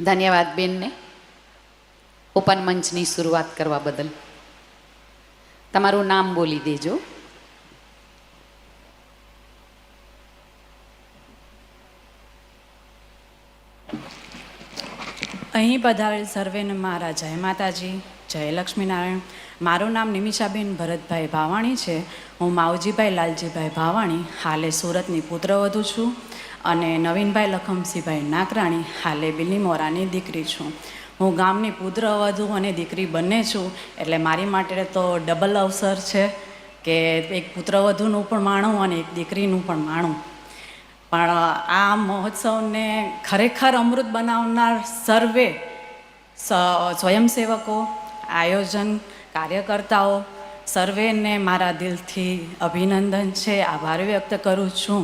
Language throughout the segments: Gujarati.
ધન્યવાદ બેનને ઓપન મંચની શરૂઆત કરવા બદલ. તમારું નામ બોલી દેજો. અહીં પધારેલ સર્વેને મારા જય માતાજી, જય લક્ષ્મીનારાયણ. મારું નામ નિમિષાબેન ભરતભાઈ ભાવાણી છે. હું માવજીભાઈ લાલજીભાઈ ભાવાણી હાલે સુરતની પુત્રવધુ છું અને નવીનભાઈ લખમસિંહભાઈ નાકરાણી હાલે બિલીમોરાની દીકરી છું. હું ગામની પુત્રવધુ અને દીકરી બંને છું, એટલે મારી માટે તો ડબલ અવસર છે કે એક પુત્રવધુનું પણ માણું અને એક દીકરીનું પણ માણું. પણ આ મહોત્સવને ખરેખર અમૃત બનાવનાર સર્વે સ્વયંસેવકો, આયોજન કાર્યકર્તાઓ સર્વેને મારા દિલથી અભિનંદન છે, આભાર વ્યક્ત કરું છું.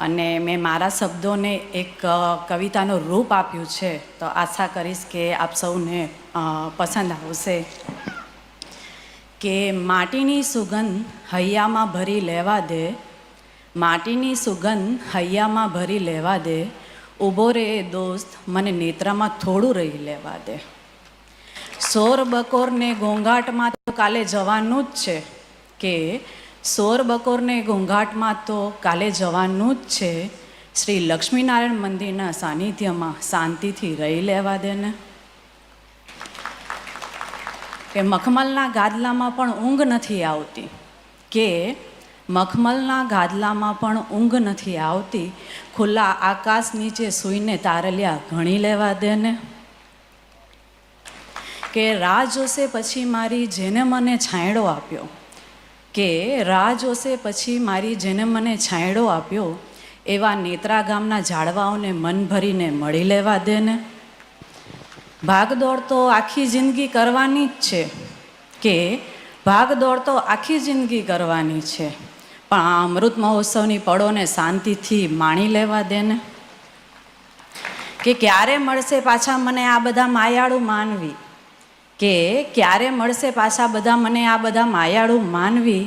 અને મેં મારા શબ્દોને એક કવિતાનું રૂપ આપ્યું છે, તો આશા કરીશ કે આપ સૌને પસંદ આવશે. કે માટીની સુગંધ હૈયામાં ભરી લેવા દે, માટીની સુગંધ હૈયામાં ભરી લેવા દે, ઊભો રે દોસ્ત મને નેત્રમાં થોડું રહી લેવા દે. સોર બકોરને ઘોંઘાટમાં તો કાલે જવાનું જ છે, કે સોર બકોરને ઘોંઘાટમાં તો કાલે જવાનું જ છે, શ્રી લક્ષ્મીનારાયણ મંદિરના સાનિધ્યમાં શાંતિથી રહી લેવા દે ને. કે મખમલના ગાદલામાં પણ ઊંઘ નથી આવતી, કે મખમલના ગાદલામાં પણ ઊંઘ નથી આવતી, ખુલ્લા આકાશ નીચે સૂઈને તારલિયા ઘણી લેવા દે ને. કે રાહ જોશે પછી મારી જેને મને છાંયડો આપ્યો, કે રાહ જોશે પછી મારી જેને મને છાંયડો આપ્યો, એવા નેત્રા ગામના ઝાડવાઓને મન ભરીને મળી લેવા દે ને. ભાગદોડ તો આખી જિંદગી કરવાની જ છે, કે ભાગદોડ તો આખી જિંદગી કરવાની છે, પણ આ અમૃત મહોત્સવની પળોને શાંતિથી માણી લેવા દે ને. કે ક્યારે મળશે પાછા મને આ બધા માયાળુ માનવી, કે ક્યારે મળશે પાછા બધા મને આ બધા માયાળુ માનવી,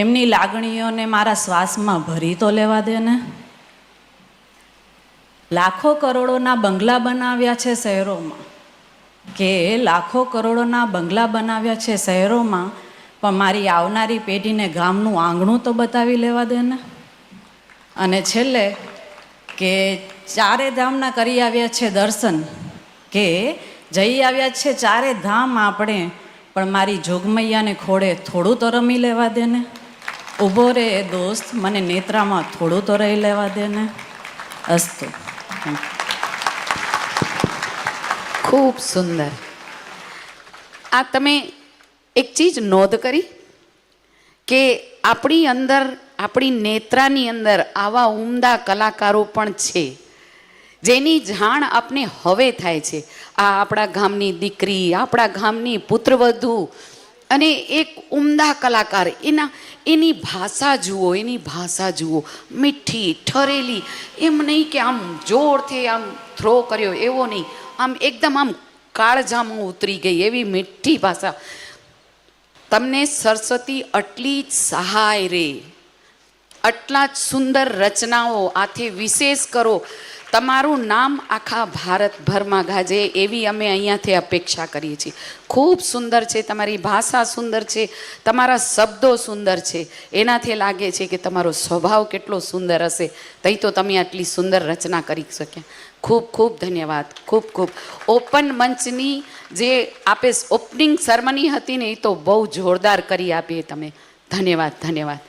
એમની લાગણીઓને મારા શ્વાસમાં ભરી તો લેવા દે ને. લાખો કરોડોના બંગલા બનાવ્યા છે શહેરોમાં, કે લાખો કરોડોના બંગલા બનાવ્યા છે શહેરોમાં, પણ મારી આવનારી પેઢીને ગામનું આંગણું તો બતાવી લેવા દે ને. અને છેલ્લે કે ચારે ધામના કરી આવ્યા છે દર્શન, કે જઈ આવ્યા છે ચારે ધામ આપણે, પણ મારી જોગમૈયાને ખોડે થોડું તો રમી લેવા દે ને. ઊભો રે દોસ્ત મને નેત્રામાં થોડું તો રહી લેવા દે ને. અસ્તુ. ખૂબ સુંદર. આ તમે એક ચીજ નોંધ કરી કે આપણી અંદર, આપણી નેત્રાની અંદર આવા ઉમદા કલાકારો પણ છે, જેની જાણ આપને હવે થાય છે. આ આપણા ગામની દીકરી, આપણા ગામની પુત્રવધુ અને એક ઉમદા કલાકાર, એની ભાષા જુઓ, એની ભાષા જુઓ, મીઠી ઠરેલી. એમ નહીં કે આમ જોરથી આમ થ્રો કર્યો એવો નહીં, આમ એકદમ આમ કાળજામાં ઉતરી ગઈ એવી મીઠી ભાષા. તમને સરસ્વતી આટલી જ સહાય રે, આટલા જ સુંદર રચનાઓ આથી વિશેષ કરો, તમારું નામ આખા ભારતભરમાં ગાજે એવી અમે અહીંયાથી અપેક્ષા કરીએ છીએ. ખૂબ સુંદર છે, તમારી ભાષા સુંદર છે, તમારા શબ્દો સુંદર છે, એનાથી લાગે છે કે તમારો સ્વભાવ કેટલો સુંદર હશે, તઈ તો તમે આટલી સુંદર રચના કરી શક્યા. ખૂબ ખૂબ ધન્યવાદ. ખૂબ ખૂબ. ઓપન મંચની જે આપે ઓપનિંગ સેરેમની હતી ને, એ તો બહુ જોરદાર કરી આપી તમે. ધન્યવાદ, ધન્યવાદ.